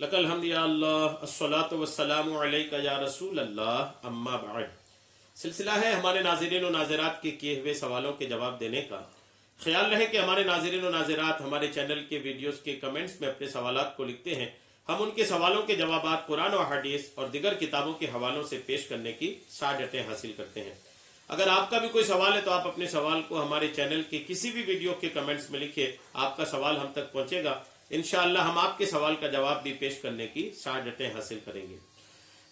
लकल हम्द या अल्लाह अस्सलातु वस्सलामु अलैका या रसूल अल्लाह अम्मा बाद। सिलसिला है हमारे नाज़रीन और नाज़रात के किए हुए सवालों के जवाब देने का। ख्याल रहे कि हमारे नाज़रीन और नाज़रात हमारे चैनल के वीडियोस के कमेंट्स में अपने सवालात को लिखते हैं। हम उनके सवालों के जवाबात कुरान और हदीस और दीगर किताबों के हवालों से पेश करने की सादतें हासिल करते हैं। अगर आपका भी कोई सवाल है तो आप अपने सवाल को हमारे चैनल के किसी भी वीडियो के कमेंट्स में लिखिए। आपका सवाल हम तक पहुंचेगा। इंशाअल्लाह हम आपके सवाल का जवाब भी पेश करने की सादतें हासिल करेंगे।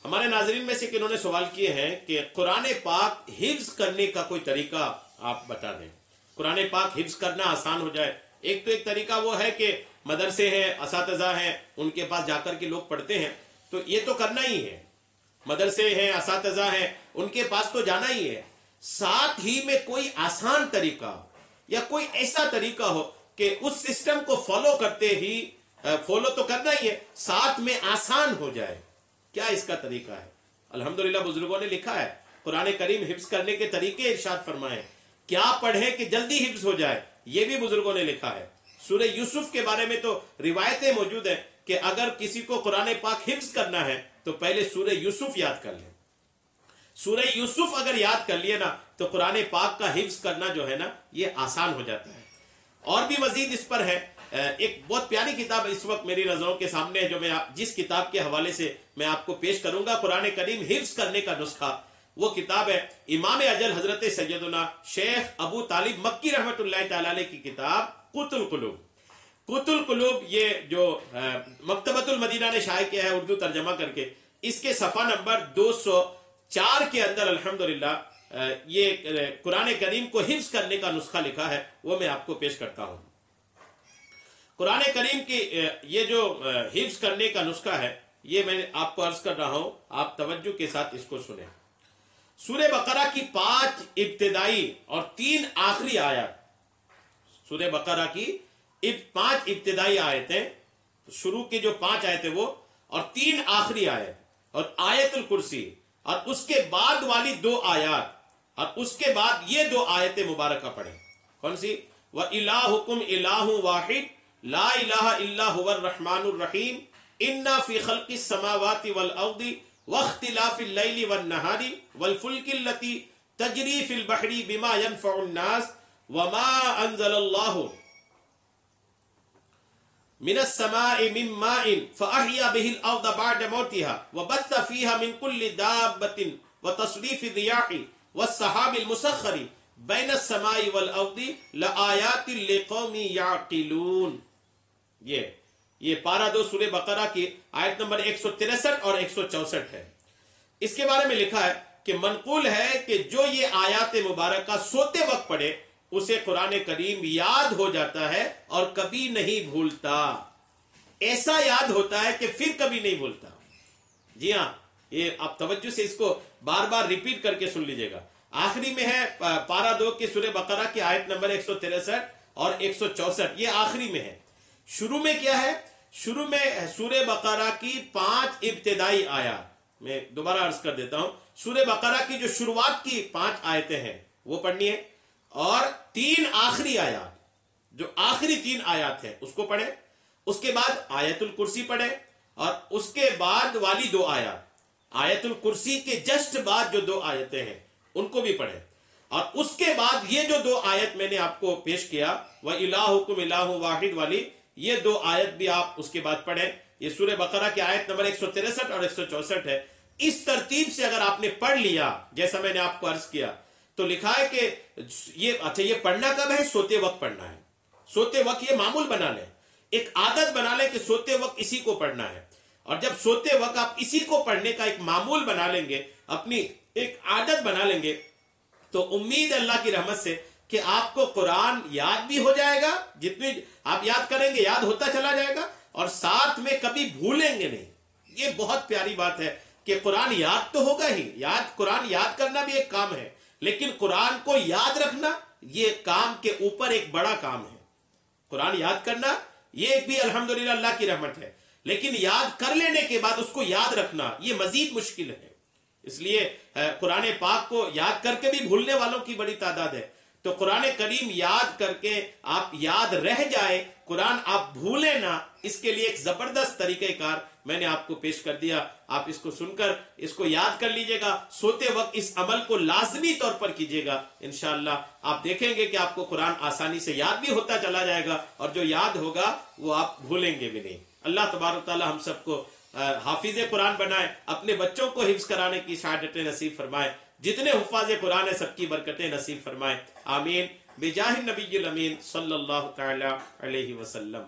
हमारे नाजरीन में से किन्होंने सवाल किए हैं कि कुरान पाक हिफ्ज करने का कोई तरीका आप बता दें। कुरान पाक हिफ्ज करना आसान हो जाए। एक तो एक तरीका वो है कि मदरसे हैं, असातिज़ा हैं, उनके पास जाकर के लोग पढ़ते हैं, तो ये तो करना ही है। मदरसे हैं, असातिज़ा हैं, उनके पास तो जाना ही है। साथ ही में कोई आसान तरीका या कोई ऐसा तरीका हो कि उस सिस्टम को फॉलो करते ही फॉलो तो करना ही है, साथ में आसान हो जाए। क्या इसका तरीका है? अल्हम्दुलिल्लाह बुजुर्गों ने लिखा है, कुरान करीम हिफ्ज करने के तरीके इरशाद फरमाए, क्या पढ़े कि जल्दी हिफ्ज हो जाए, ये भी बुजुर्गों ने लिखा है। सूरह यूसुफ के बारे में तो रिवायतें मौजूद है कि अगर किसी को कुरान पाक हिफ्ज करना है तो पहले सूरह यूसुफ याद कर ले। सूरह यूसुफ अगर याद कर लिए ना तो कुरान पाक का हिफ्ज करना जो है ना ये आसान हो जाता है। और भी मजीद इस पर है, एक बहुत प्यारी किताब इस वक्त मेरी नजरों के सामने है, जो मैं जिस किताब के हवाले से मैं आपको पेश करूंगा कुरान करीम हिफ्ज करने का नुस्खा। वो किताब है इमाम अजल हजरत सैयदना शेख अबू तालिब मक्की रहमतुल्लाह तआला अलैह की किताब कुतुल कुलूब। कुतुल कुलूब ये जो मकतबतुल मदीना ने शाये किया है उर्दू तर्जमा करके, इसके सफ़ा नंबर 204 के अंदर अल्हम्दुलिल्लाह ये कुरान करीम को हिफ्ज करने का नुस्खा लिखा है। वो मैं आपको पेश करता हूं। कुरान करीम की ये जो हिफ्ज करने का नुस्खा है ये मैं आपको अर्ज कर रहा हूं, आप तवज्जो के साथ इसको सुने। सूरह बकरा की 5 इब्तिदाई और 3 आखिरी आयत, सूरह बकरा की 5 इब्तिदाई आयतें, शुरू की जो 5 आयतें वो, और 3 आखिरी आयत, और आयतुल कुर्सी, और उसके बाद वाली 2 आयत, और उसके बाद ये 2 आयतें मुबारका पढ़े। कौन सी? व इलाहुकुम इलाहु वाहिद ला इलाहा इल्ला हुवर रहमानुर रहीम इन्ना फी खल्किस समावाति वल अर्दि वख्तिलाफिल लैली वन नहारी वल फुल्किल लती तजरी फिल बहरी बिमा यनफउन नास वमा अंज़लल्लाहु मिनस समाई मिन माइन फअहया बिहिल अर्द बअद मौतिहा व बस्स फीहा मिन कुल्लि दाब्बतिन व तस्रीफि रियाहि वस्सहाबिल मुसख्खरी बैनस समाई वल अर्दि लआयातिल लिकौमि याक़िलून। ये पारा 2 सूरह बकरा की आयत नंबर 163 और 164 है। इसके बारे में लिखा है कि मनकूल है कि जो ये आयात मुबारका सोते वक्त पढ़े उसे कुरान करीम याद हो जाता है और कभी नहीं भूलता। ऐसा याद होता है कि फिर कभी नहीं भूलता। जी हाँ, ये आप तवज्जो से इसको बार बार रिपीट करके सुन लीजिएगा। आखिरी में है पारा 2 की सूरह बकरा की आयत नंबर 163 और 164, ये आखिरी में है। शुरू में क्या है? शुरू में सूरह बकरा की 5 इब्तिदाई आयत, मैं दोबारा अर्ज कर देता हूं। सूरह बकरा की जो शुरुआत की 5 आयतें हैं वो पढ़नी है, और 3 आखिरी आयत, जो आखिरी 3 आयत है उसको पढ़े। उसके बाद आयतुल कुर्सी पढ़े, और उसके बाद वाली 2 आयत, आयतुल कुर्सी के जस्ट बाद जो 2 आयतें हैं उनको भी पढ़े, और उसके बाद ये जो 2 आयत मैंने आपको पेश किया व इलाहुकुम इलाहु वाहिद वाली, ये 2 आयत भी आप उसके बाद पढ़े। ये सूरह बकरा की आयत नंबर 163 और 164 है। इस तरतीब से अगर आपने पढ़ लिया जैसा मैंने आपको अर्ज किया, तो लिखा है कि ये पढ़ना कब है? सोते वक्त पढ़ना है। सोते वक्त ये मामूल बना ले, एक आदत बना ले कि सोते वक्त इसी को पढ़ना है। और जब सोते वक्त आप इसी को पढ़ने का एक मामूल बना लेंगे, अपनी एक आदत बना लेंगे, तो उम्मीद अल्लाह की रहमत से कि आपको कुरान याद भी हो जाएगा। जितनी आप याद करेंगे याद होता चला जाएगा, और साथ में कभी भूलेंगे नहीं। ये बहुत प्यारी बात है कि कुरान याद तो होगा ही, कुरान याद करना भी एक काम है, लेकिन कुरान को याद रखना ये काम के ऊपर एक बड़ा काम है। कुरान याद करना ये भी अल्हम्दुलिल्लाह अल्लाह की रहमत है, लेकिन याद कर लेने के बाद उसको याद रखना ये मजीद मुश्किल है। इसलिए कुरान पाक को याद करके भी भूलने वालों की बड़ी तादाद है। तो कुरान करीम याद करके आप याद रह जाए, قرآن آپ بھولیں نا، اس کے لیے ایک زبردست طریقہ کار میں نے آپ کو پیش کر دیا. آپ اس کو سن کر اس کو یاد کر لیجئے گا، سوتے وقت اس عمل کو لازمی طور پر کیجئے گا. انشاءاللہ آپ دیکھیں گے کہ آپ کو قرآن آسانی سے یاد بھی ہوتا چلا جائے گا، اور جو یاد ہوگا وہ آپ بھولیں گے بھی نہیں. اللہ تبارک تعالی ہم سب کو حافظ قرآن بنائے، اپنے بچوں کو حفظ کرانے کی سعادتیں نصیب فرمائے، جتنے حفاظ قرآن ہیں سب کی برکتیں نصیب فرمائے. آمین بجاہ النبی الامین صلی اللہ تعالی علیہ وسلم.